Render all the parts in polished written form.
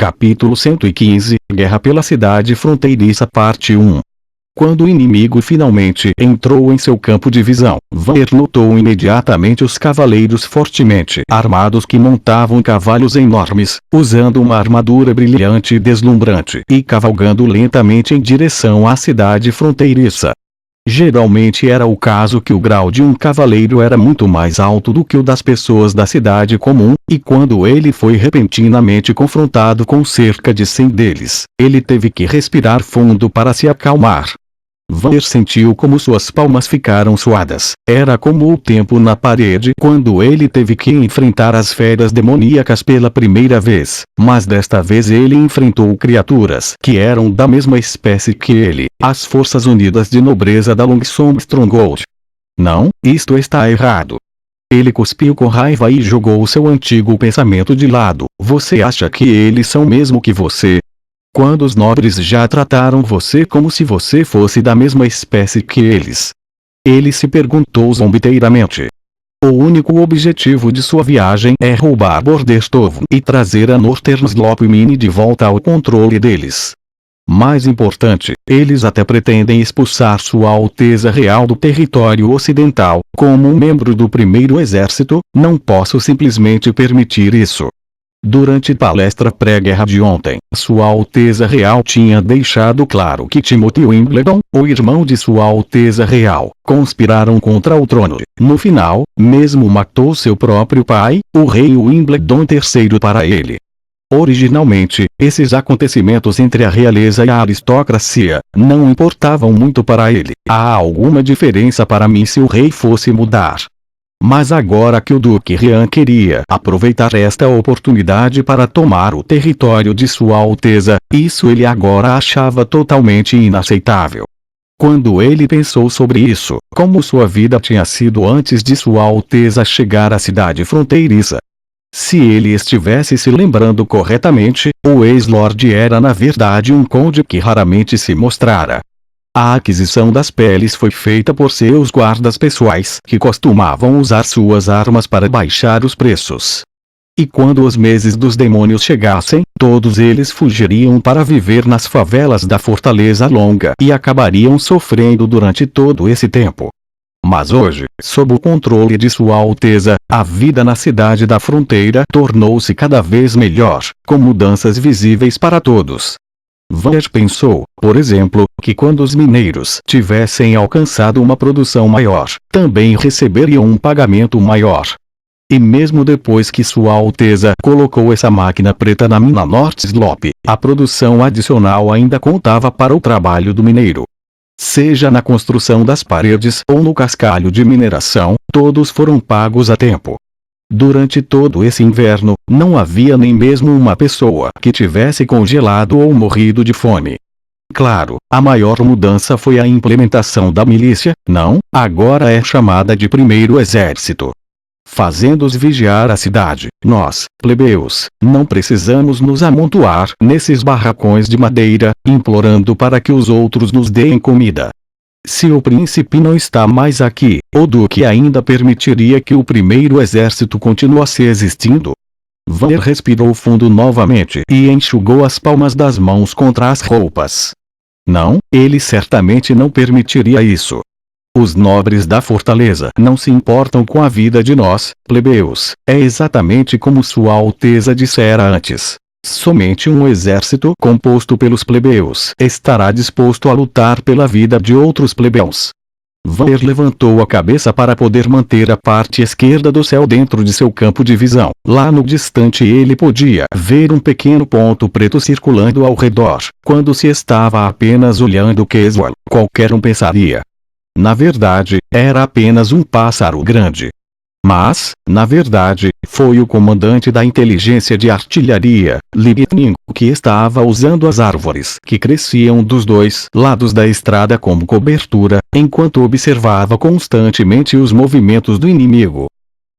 Capítulo 115 – Guerra pela cidade fronteiriça parte 1. Quando o inimigo finalmente entrou em seu campo de visão, Vanner notou imediatamente os cavaleiros fortemente armados que montavam cavalos enormes, usando uma armadura brilhante e deslumbrante e cavalgando lentamente em direção à cidade fronteiriça. Geralmente era o caso que o grau de um cavaleiro era muito mais alto do que o das pessoas da cidade comum, e quando ele foi repentinamente confrontado com cerca de 100 deles, ele teve que respirar fundo para se acalmar. Vanner sentiu como suas palmas ficaram suadas. Era como o tempo na parede quando ele teve que enfrentar as feras demoníacas pela primeira vez, mas desta vez ele enfrentou criaturas que eram da mesma espécie que ele, as Forças Unidas de Nobreza da Longsong Stronghold. Não, isto está errado. Ele cuspiu com raiva e jogou seu antigo pensamento de lado. Você acha que eles são mesmo que você? Quando os nobres já trataram você como se você fosse da mesma espécie que eles? Ele se perguntou zombeteiramente. O único objetivo de sua viagem é roubar Bordestovo e trazer a Northern Slope Mine de volta ao controle deles. Mais importante, eles até pretendem expulsar Sua Alteza Real do território ocidental. Como um membro do primeiro exército, não posso simplesmente permitir isso. Durante palestra pré-guerra de ontem, Sua Alteza Real tinha deixado claro que Timothy Wimbledon, o irmão de Sua Alteza Real, conspiraram contra o trono. No final, mesmo matou seu próprio pai, o rei Wimbledon III para ele. Originalmente, esses acontecimentos entre a realeza e a aristocracia não importavam muito para ele. Há alguma diferença para mim se o rei fosse mudar. Mas agora que o Duque Rian queria aproveitar esta oportunidade para tomar o território de Sua Alteza, isso ele agora achava totalmente inaceitável. Quando ele pensou sobre isso, como sua vida tinha sido antes de Sua Alteza chegar à cidade fronteiriça. Se ele estivesse se lembrando corretamente, o ex-lorde era na verdade um conde que raramente se mostrara. A aquisição das peles foi feita por seus guardas pessoais, que costumavam usar suas armas para baixar os preços. E quando os meses dos demônios chegassem, todos eles fugiriam para viver nas favelas da Fortaleza Longa e acabariam sofrendo durante todo esse tempo. Mas hoje, sob o controle de Sua Alteza, a vida na cidade da fronteira tornou-se cada vez melhor, com mudanças visíveis para todos. Vanner pensou, por exemplo, que quando os mineiros tivessem alcançado uma produção maior, também receberiam um pagamento maior. E mesmo depois que Sua Alteza colocou essa máquina preta na mina North Slope, a produção adicional ainda contava para o trabalho do mineiro. Seja na construção das paredes ou no cascalho de mineração, todos foram pagos a tempo. Durante todo esse inverno, não havia nem mesmo uma pessoa que tivesse congelado ou morrido de fome. Claro, a maior mudança foi a implementação da milícia, não, agora é chamada de Primeiro Exército. Fazendo-os vigiar a cidade, nós, plebeus, não precisamos nos amontoar nesses barracões de madeira, implorando para que os outros nos deem comida. Se o príncipe não está mais aqui, o duque ainda permitiria que o primeiro exército continuasse existindo? Vanner respirou fundo novamente e enxugou as palmas das mãos contra as roupas. Não, ele certamente não permitiria isso. Os nobres da fortaleza não se importam com a vida de nós, plebeus, é exatamente como Sua Alteza dissera antes. Somente um exército composto pelos plebeus estará disposto a lutar pela vida de outros plebeus. Vanner levantou a cabeça para poder manter a parte esquerda do céu dentro de seu campo de visão. Lá no distante ele podia ver um pequeno ponto preto circulando ao redor. Quando se estava apenas olhando Caswell, qualquer um pensaria. Na verdade, era apenas um pássaro grande. Mas, na verdade, foi o comandante da inteligência de artilharia, Libetning, que estava usando as árvores que cresciam dos dois lados da estrada como cobertura, enquanto observava constantemente os movimentos do inimigo.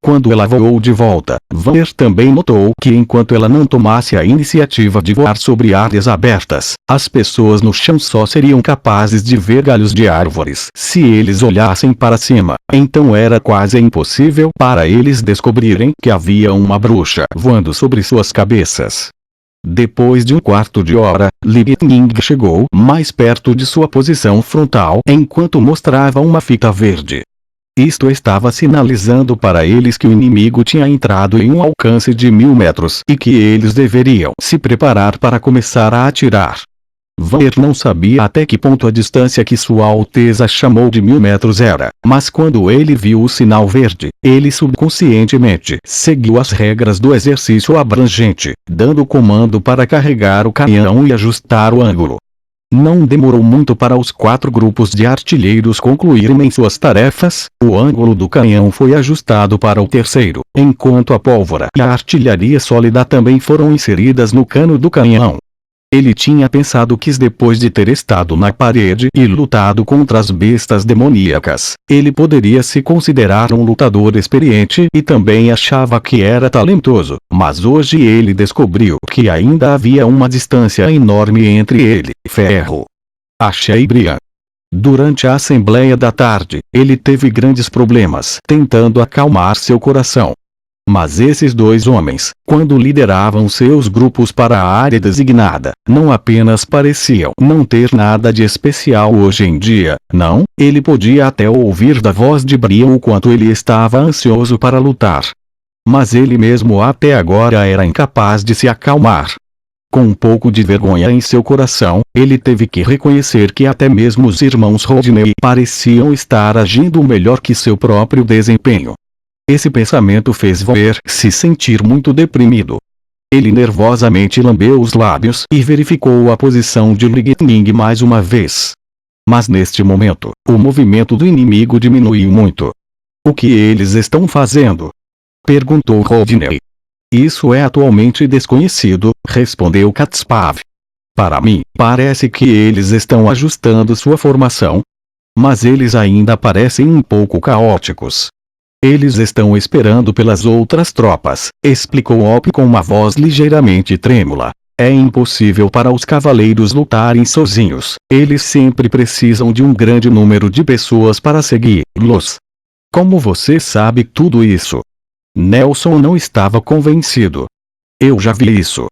Quando ela voou de volta, Vanner também notou que enquanto ela não tomasse a iniciativa de voar sobre áreas abertas, as pessoas no chão só seriam capazes de ver galhos de árvores se eles olhassem para cima. Então era quase impossível para eles descobrirem que havia uma bruxa voando sobre suas cabeças. Depois de um quarto de hora, Li Ning chegou mais perto de sua posição frontal enquanto mostrava uma fita verde. Isto estava sinalizando para eles que o inimigo tinha entrado em um alcance de 1000 metros e que eles deveriam se preparar para começar a atirar. Vaer não sabia até que ponto a distância que Sua Alteza chamou de 1000 metros era, mas quando ele viu o sinal verde, ele subconscientemente seguiu as regras do exercício abrangente, dando comando para carregar o canhão e ajustar o ângulo. Não demorou muito para os 4 grupos de artilheiros concluírem suas tarefas, o ângulo do canhão foi ajustado para o terceiro, enquanto a pólvora e a artilharia sólida também foram inseridas no cano do canhão. Ele tinha pensado que depois de ter estado na parede e lutado contra as bestas demoníacas, ele poderia se considerar um lutador experiente e também achava que era talentoso, mas hoje ele descobriu que ainda havia uma distância enorme entre ele e ferro. Achei Brian. Durante a assembleia da tarde, ele teve grandes problemas tentando acalmar seu coração. Mas esses 2 homens, quando lideravam seus grupos para a área designada, não apenas pareciam não ter nada de especial hoje em dia, não, ele podia até ouvir da voz de Brian o quanto ele estava ansioso para lutar. Mas ele mesmo até agora era incapaz de se acalmar. Com um pouco de vergonha em seu coração, ele teve que reconhecer que até mesmo os irmãos Rodney pareciam estar agindo melhor que seu próprio desempenho. Esse pensamento fez Vaer se sentir muito deprimido. Ele nervosamente lambeu os lábios e verificou a posição de Li Ning mais uma vez. Mas neste momento, o movimento do inimigo diminuiu muito. O que eles estão fazendo? Perguntou Rodney. Isso é atualmente desconhecido, respondeu Catspav. Para mim, parece que eles estão ajustando sua formação. Mas eles ainda parecem um pouco caóticos. Eles estão esperando pelas outras tropas, explicou Op com uma voz ligeiramente trêmula. É impossível para os cavaleiros lutarem sozinhos, eles sempre precisam de um grande número de pessoas para segui-los. Como você sabe tudo isso? Nelson não estava convencido. Eu já vi isso.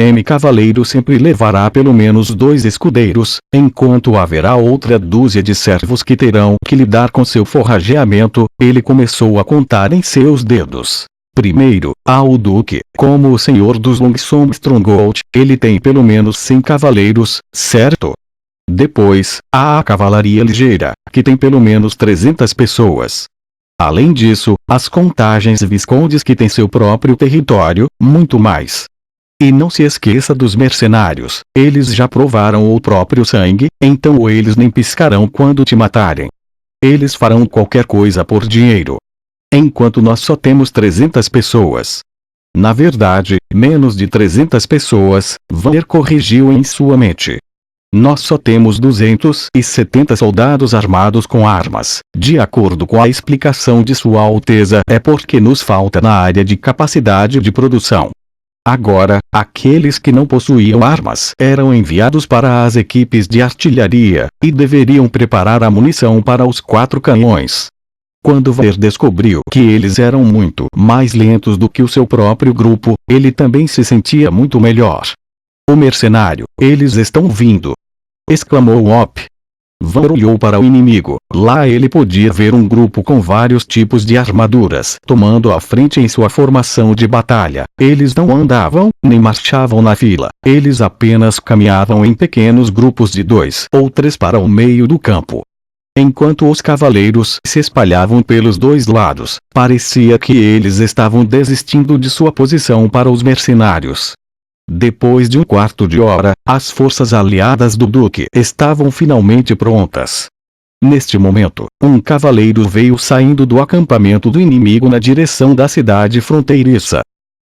M cavaleiro sempre levará pelo menos 2 escudeiros, enquanto haverá outra dúzia de servos que terão que lidar com seu forrageamento. Ele começou a contar em seus dedos. Primeiro, há o Duque, como o senhor dos Longsomb Stronghold, ele tem pelo menos 100 cavaleiros, certo? Depois, há a cavalaria ligeira, que tem pelo menos 300 pessoas. Além disso, as contagens viscondes que têm seu próprio território, muito mais. E não se esqueça dos mercenários, eles já provaram o próprio sangue, então eles nem piscarão quando te matarem. Eles farão qualquer coisa por dinheiro. Enquanto nós só temos 300 pessoas. Na verdade, menos de 300 pessoas, Vaer corrigiu em sua mente. Nós só temos 270 soldados armados com armas, de acordo com a explicação de Sua Alteza, é porque nos falta na área de capacidade de produção. Agora, aqueles que não possuíam armas eram enviados para as equipes de artilharia, e deveriam preparar a munição para os 4 canhões. Quando Vaer descobriu que eles eram muito mais lentos do que o seu próprio grupo, ele também se sentia muito melhor. O mercenário, eles estão vindo! Exclamou Op. Vaer olhou para o inimigo. Lá ele podia ver um grupo com vários tipos de armaduras tomando a frente em sua formação de batalha. Eles não andavam, nem marchavam na fila. Eles apenas caminhavam em pequenos grupos de 2 ou 3 para o meio do campo. Enquanto os cavaleiros se espalhavam pelos 2 lados, parecia que eles estavam desistindo de sua posição para os mercenários. Depois de um quarto de hora, as forças aliadas do Duque estavam finalmente prontas. Neste momento, um cavaleiro veio saindo do acampamento do inimigo na direção da cidade fronteiriça.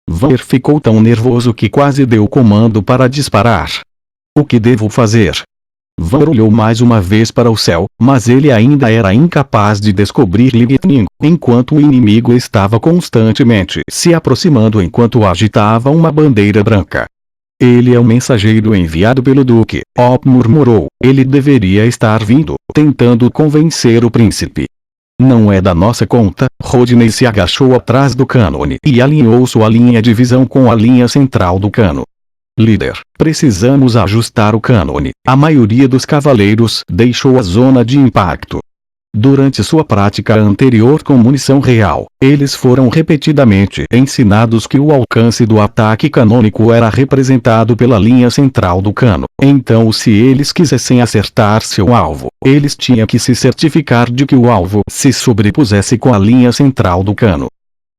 Vaer ficou tão nervoso que quase deu comando para disparar. O que devo fazer? Vaer olhou mais uma vez para o céu, mas ele ainda era incapaz de descobrir Li Ning, enquanto o inimigo estava constantemente se aproximando enquanto agitava uma bandeira branca. Ele é o mensageiro enviado pelo Duque, Op murmurou. Ele deveria estar vindo, tentando convencer o príncipe. Não é da nossa conta. Rodney se agachou atrás do cânone e alinhou sua linha de visão com a linha central do cano. líder, precisamos ajustar o cânone. A maioria dos cavaleiros deixou a zona de impacto. Durante sua prática anterior com munição real, eles foram repetidamente ensinados que o alcance do ataque canônico era representado pela linha central do cano. Então, se eles quisessem acertar seu alvo, eles tinham que se certificar de que o alvo se sobrepusesse com a linha central do cano.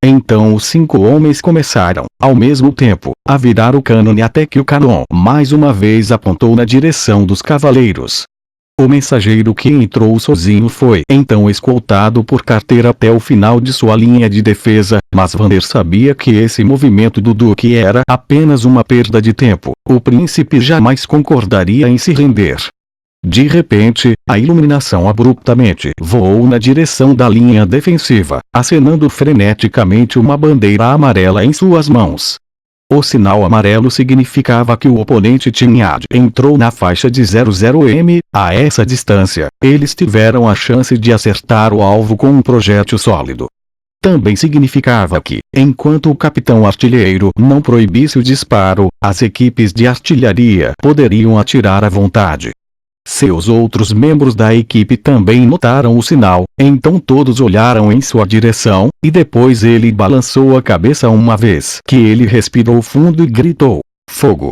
Então os 5 homens começaram, ao mesmo tempo, a virar o cânone até que o canon mais uma vez apontou na direção dos cavaleiros. O mensageiro que entrou sozinho foi então escoltado por Carter até o final de sua linha de defesa, mas Vander sabia que esse movimento do Duque era apenas uma perda de tempo. O príncipe jamais concordaria em se render. De repente, a iluminação abruptamente voou na direção da linha defensiva, acenando freneticamente uma bandeira amarela em suas mãos. O sinal amarelo significava que o oponente Tinhad entrou na faixa de 00m. A essa distância, eles tiveram a chance de acertar o alvo com um projétil sólido. Também significava que, enquanto o capitão artilheiro não proibisse o disparo, as equipes de artilharia poderiam atirar à vontade. Seus outros membros da equipe também notaram o sinal, então todos olharam em sua direção, e depois ele balançou a cabeça uma vez que ele respirou fundo e gritou: "Fogo!"